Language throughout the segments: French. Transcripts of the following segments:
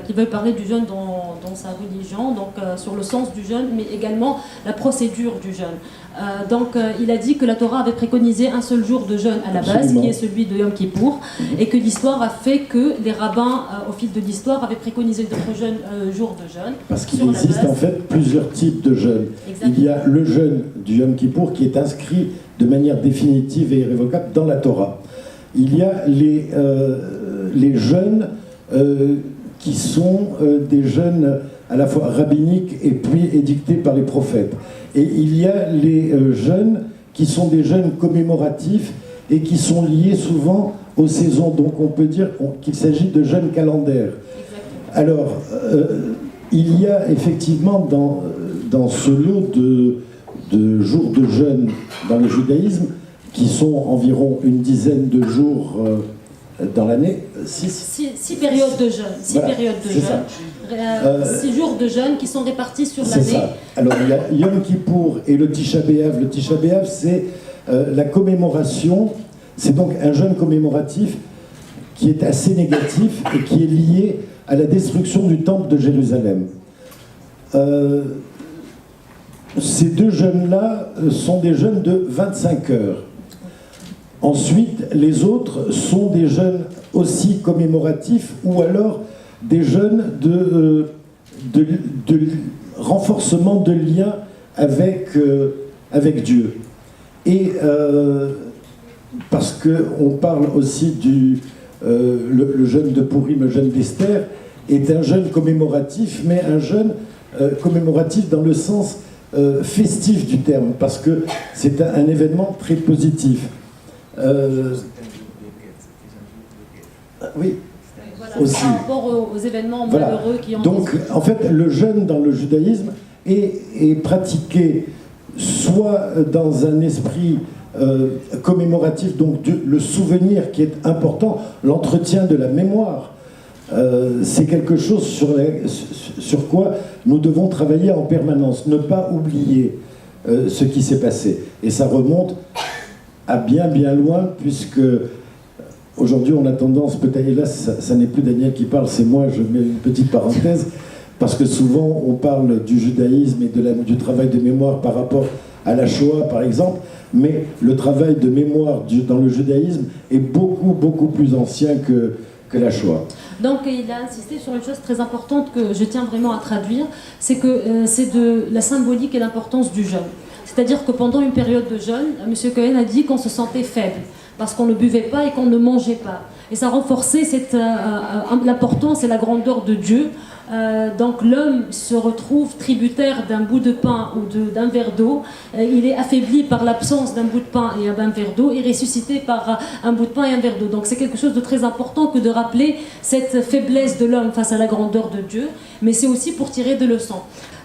qui veut parler du jeûne dans sa religion, donc sur le sens du jeûne, mais également la procédure du jeûne. Il a dit que la Torah avait préconisé un seul jour de jeûne à la base, qui est celui de Yom Kippour, et que l'histoire a fait que les rabbins, au fil de l'histoire, avaient préconisé d'autres jours de jeûne. Parce qu'il existe en fait plusieurs types de jeûnes. Il y a le jeûne du Yom Kippour qui est inscrit de manière définitive et irrévocable dans la Torah. Il y a les jeûnes qui sont des jeûnes à la fois rabbiniques et puis édictés par les prophètes. Et il y a les jeûnes qui sont des jeûnes commémoratifs et qui sont liés souvent aux saisons. Donc on peut dire qu'il s'agit de jeûnes calendaires. Alors, il y a effectivement dans ce lot de jours de jeûne dans le judaïsme, qui sont environ une dizaine de jours dans l'année. Six périodes de jeûne. Six périodes de jeûne. 6 jours de jeûne qui sont répartis sur l'année. C'est ça. Alors il y a Yom Kippour et le Tisha B'Av. Le Tisha B'Av, c'est la commémoration. C'est donc un jeûne commémoratif qui est assez négatif et qui est lié à la destruction du temple de Jérusalem. Ces deux jeûnes-là sont des jeûnes de 25 heures. Ensuite, les autres sont des jeûnes aussi commémoratifs ou alors des jeûnes de renforcement de lien avec Dieu. Et parce qu'on parle aussi le jeûne de Pourim, le jeûne d'Esther, est un jeûne commémoratif, mais un jeûne commémoratif dans le sens festif du terme, parce que c'est un événement très positif. Oui, voilà, aussi. par rapport aux événements malheureux qui ont... Donc, en fait, le jeûne dans le judaïsme est pratiqué soit dans un esprit commémoratif, donc le souvenir qui est important, l'entretien de la mémoire. C'est quelque chose sur quoi nous devons travailler en permanence, ne pas oublier ce qui s'est passé. Et ça remonte à bien loin, puisque aujourd'hui on a tendance, peut-être, et là ça n'est plus Daniel qui parle, c'est moi, je mets une petite parenthèse, parce que souvent on parle du judaïsme et du travail de mémoire par rapport à la Shoah par exemple, mais le travail de mémoire dans le judaïsme est beaucoup plus ancien que la Shoah. Donc il a insisté sur une chose très importante que je tiens vraiment à traduire, c'est que c'est de la symbolique et l'importance du jeûne. C'est-à-dire que pendant une période de jeûne, M. Cohen a dit qu'on se sentait faible, parce qu'on ne buvait pas et qu'on ne mangeait pas. Et ça renforçait l'importance et la grandeur de Dieu. Donc l'homme se retrouve tributaire d'un bout de pain ou d'un verre d'eau. Il est affaibli par l'absence d'un bout de pain et d'un verre d'eau et ressuscité par un bout de pain et un verre d'eau. Donc c'est quelque chose de très important que de rappeler cette faiblesse de l'homme face à la grandeur de Dieu, mais c'est aussi pour tirer des leçons.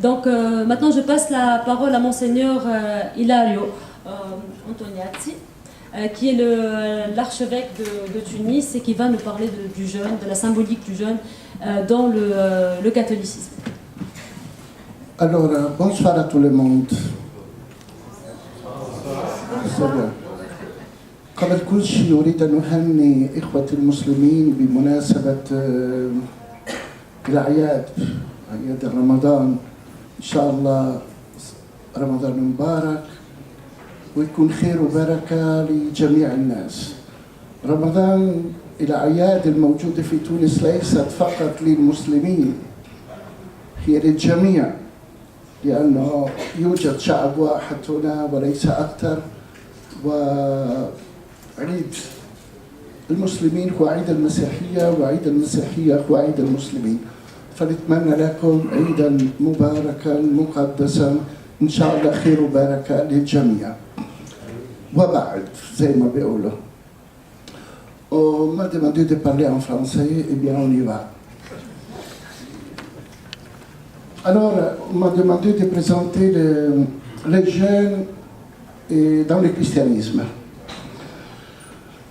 Donc maintenant je passe la parole à Monseigneur Ilario Antoniazzi, qui est l'archevêque de Tunis et qui va nous parler du jeûne, de la symbolique du jeûne dans le catholicisme. Alors, bonsoir à tout le monde. قبل كل شيء أريد أن أهني إخوة المسلمين بمناسبة الأعياد رمضان. إن شاء الله رمضان مبارك ويكون خير وبركة لجميع الناس. رمضان الأعياد الموجودة في تونس ليست فقط للمسلمين، هي للجميع، لأنه يوجد شعب واحد هنا وليس أكثر، وعيد المسلمين هو عيد المسيحية وعيد المسيحية هو عيد المسلمين. فنتمنى لكم عيدا مباركا مقدسا إن شاء الله خير وبركة للجميع. وبعد زي ما بيقولوا. On m'a demandé de parler en français, eh bien on y va. Alors, on m'a demandé de présenter les jeunes dans le christianisme.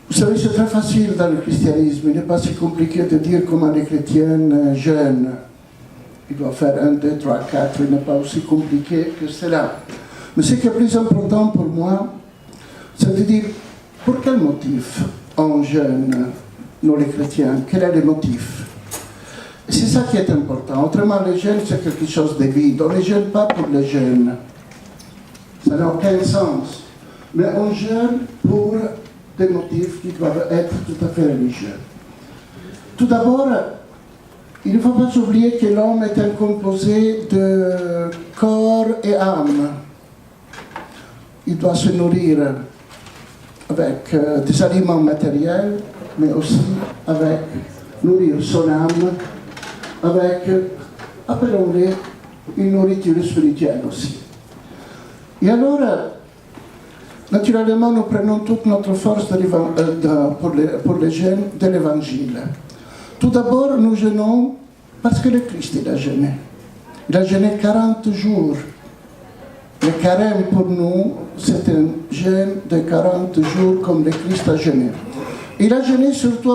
Vous savez, c'est très facile dans le christianisme, il n'est pas si compliqué de dire comment les chrétiens jeûnent. Il doit faire 1, 2, 3, 4, il n'est pas aussi compliqué que cela. Mais ce qui est plus important pour moi, c'est de dire pour quel motif on jeûne, nous les chrétiens, quel est le motif? C'est ça qui est important. Autrement, les jeûnes, c'est quelque chose de vide. On ne jeûne pas pour les jeunes. Ça n'a aucun sens. Mais on jeûne pour des motifs qui doivent être tout à fait religieux. Tout d'abord, il ne faut pas oublier que l'homme est un composé de corps et âme. Il doit se nourrir avec des aliments matériels, mais aussi avec nourrir son âme, avec, appelons-les, une nourriture spirituelle aussi. Et alors, naturellement, nous prenons toute notre force pour les jeûnes de l'Évangile. Tout d'abord, nous jeûnons parce que le Christ il a jeûné. Il a jeûné 40 jours. Le carême pour nous, c'est un jeûne de 40 jours comme le Christ a jeûné. Il a jeûné surtout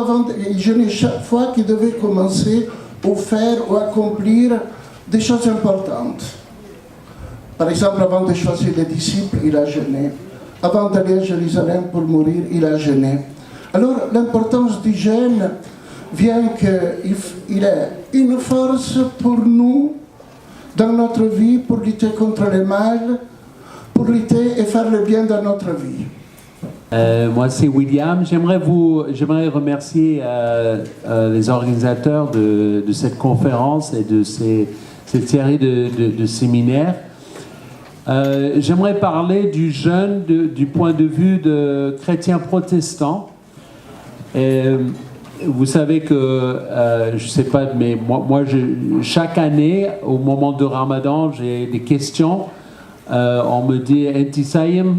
il jeûnait chaque fois qu'il devait commencer ou faire ou accomplir des choses importantes. Par exemple, avant de choisir les disciples, il a jeûné. Avant d'aller à Jérusalem pour mourir, il a jeûné. Alors, l'importance du jeûne vient qu'il est une force pour nous dans notre vie, pour lutter contre le mal, pour lutter et faire le bien dans notre vie. Moi, c'est William. J'aimerais remercier les organisateurs de cette conférence et de cette série de séminaires. J'aimerais parler du jeûne du point de vue de chrétiens protestants. Vous savez que, je ne sais pas, mais moi chaque année, au moment de Ramadan, j'ai des questions. On me dit « Intisayim »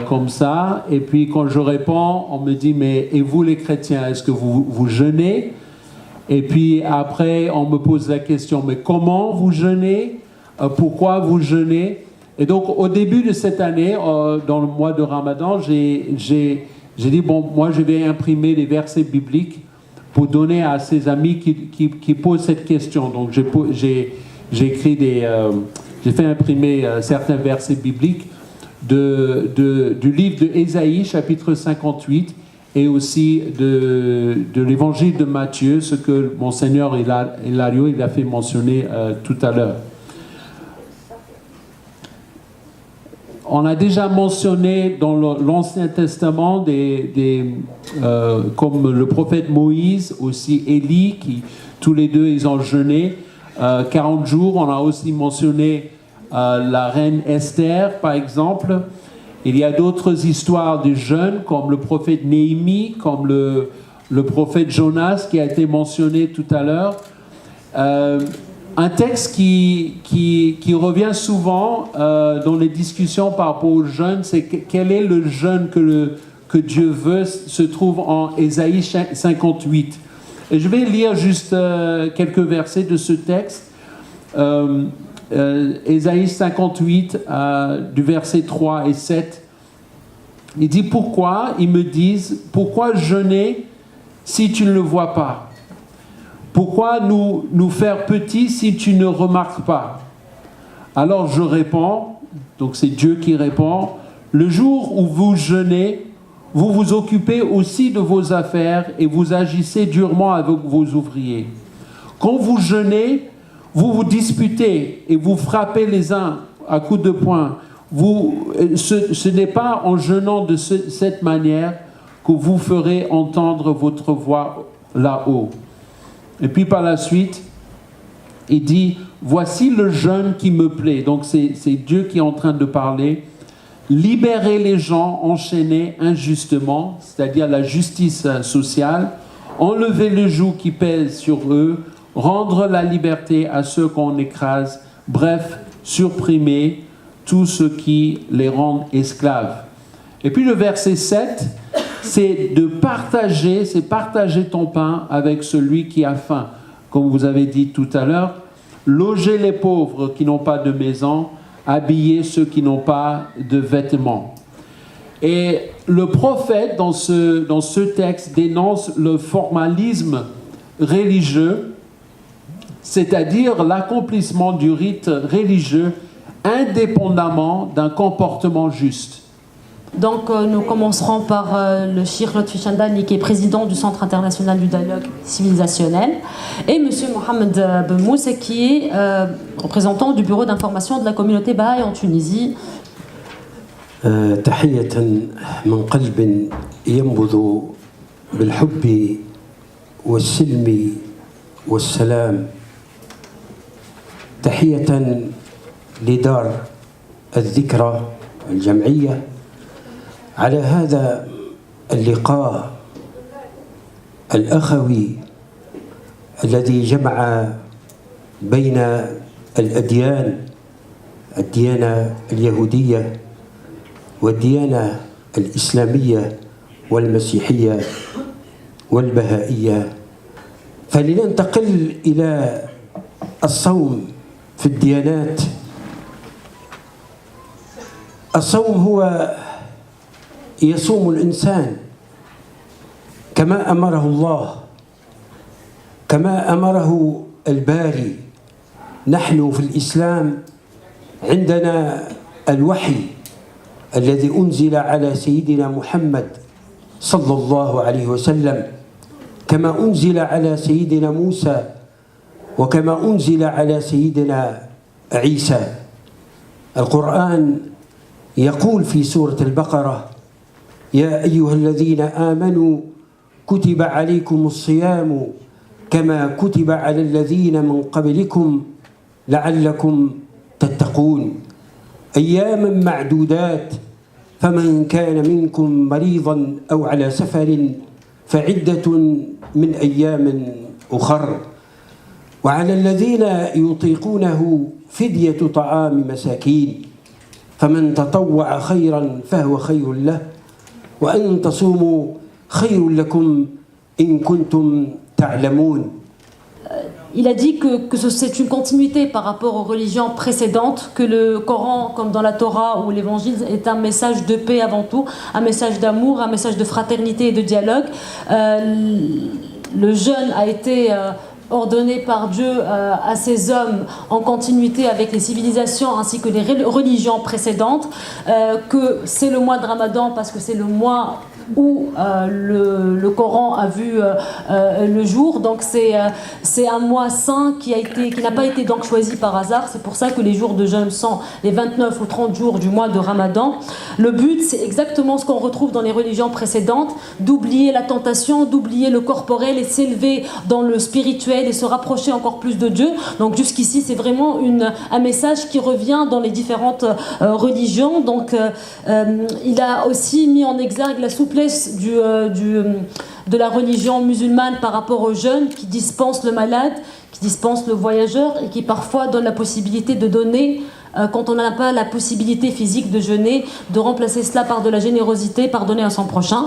comme ça. Et puis quand je réponds, on me dit « Mais et vous les chrétiens, est-ce que vous jeûnez ?» Et puis après, on me pose la question « Mais comment vous jeûnez ? Pourquoi vous jeûnez ?» Et donc au début de cette année, dans le mois de Ramadan, j'ai dit, bon, moi je vais imprimer les versets bibliques pour donner à ces amis qui posent cette question. Donc j'ai fait imprimer certains versets bibliques du livre de Ésaïe, chapitre 58, et aussi de l'évangile de Matthieu, ce que Monseigneur Hilario il a fait mentionner tout à l'heure. On a déjà mentionné dans l'Ancien Testament comme le prophète Moïse, aussi Élie, qui tous les deux ils ont jeûné 40 jours. On a aussi mentionné la reine Esther, par exemple. Il y a d'autres histoires de jeûne, comme le prophète Néhémie, comme le prophète Jonas, qui a été mentionné tout à l'heure. Un texte qui revient souvent dans les discussions par rapport au jeûne, c'est quel est le jeûne que Dieu veut, se trouve en Ésaïe 58. Et je vais lire juste quelques versets de ce texte. Ésaïe 58, du verset 3 et 7. Il dit « Pourquoi ?» Ils me disent « Pourquoi jeûner si tu ne le vois pas ? Pourquoi nous faire petits si tu ne remarques pas ?» Alors je réponds, donc c'est Dieu qui répond, « Le jour où vous jeûnez, vous vous occupez aussi de vos affaires et vous agissez durement avec vos ouvriers. Quand vous jeûnez, vous vous disputez et vous frappez les uns à coups de poing. Ce n'est pas en jeûnant de cette manière que vous ferez entendre votre voix là-haut. » Et puis par la suite, il dit, « Voici le jeûne qui me plaît. » Donc c'est Dieu qui est en train de parler. « Libérer les gens enchaînés injustement, c'est-à-dire la justice sociale, enlever le joug qui pèse sur eux, rendre la liberté à ceux qu'on écrase, bref, supprimer tout ce qui les rend esclaves. » Et puis le verset 7, c'est partager ton pain avec celui qui a faim. Comme vous avez dit tout à l'heure, loger les pauvres qui n'ont pas de maison, habiller ceux qui n'ont pas de vêtements. Et le prophète, dans ce texte, dénonce le formalisme religieux, c'est-à-dire l'accomplissement du rite religieux indépendamment d'un comportement juste. Donc nous commencerons par le Cheikh Lotfi Chandani, qui est président du Centre international du dialogue civilisationnel, et M. Mohamed Bemoussa, qui est représentant du bureau d'information de la communauté Baha'i en Tunisie. تحية من قلب ينبض بالحب والسلم والسلام، تحية لدار الذكرى الجمعية على هذا اللقاء الأخوي الذي جمع بين الأديان، الديانة اليهودية والديانة الإسلامية والمسيحية والبهائية. فلننتقل إلى الصوم في الديانات. الصوم هو يصوم الإنسان كما أمره الله، كما أمره الباري. نحن في الإسلام عندنا الوحي الذي أنزل على سيدنا محمد صلى الله عليه وسلم، كما أنزل على سيدنا موسى وكما أنزل على سيدنا عيسى. القرآن يقول في سورة البقرة: يا أيها الذين آمنوا كتب عليكم الصيام كما كتب على الذين من قبلكم لعلكم تتقون أياما معدودات فمن كان منكم مريضا أو على سفر فعدة من أيام أخر وعلى الذين يطيقونه فدية طعام مساكين فمن تطوع خيرا فهو خير له وأن تصوموا خير لكم إن كنتم تعلمون. Il a dit que c'est une continuité par rapport aux religions précédentes, que le Coran, comme dans la Torah ou l'Évangile, est un message de paix avant tout, un message d'amour, un message de fraternité et de dialogue. Le jeûne a été ordonné par Dieu à ces hommes en continuité avec les civilisations ainsi que les religions précédentes, que c'est le mois de Ramadan parce que c'est le mois où le Coran a vu le jour, donc c'est un mois saint qui n'a pas été donc choisi par hasard. C'est pour ça que les jours de jeûne sont les 29 ou 30 jours du mois de Ramadan. Le but, c'est exactement ce qu'on retrouve dans les religions précédentes, d'oublier la tentation, d'oublier le corporel et s'élever dans le spirituel et se rapprocher encore plus de Dieu. Donc jusqu'ici, c'est vraiment un message qui revient dans les différentes religions. Donc il a aussi mis en exergue la souplesse de la religion musulmane par rapport aux jeunes qui dispensent le malade, qui dispensent le voyageur et qui parfois donnent la possibilité de donner quand on n'a pas la possibilité physique de jeûner, de remplacer cela par de la générosité, pardonner à son prochain.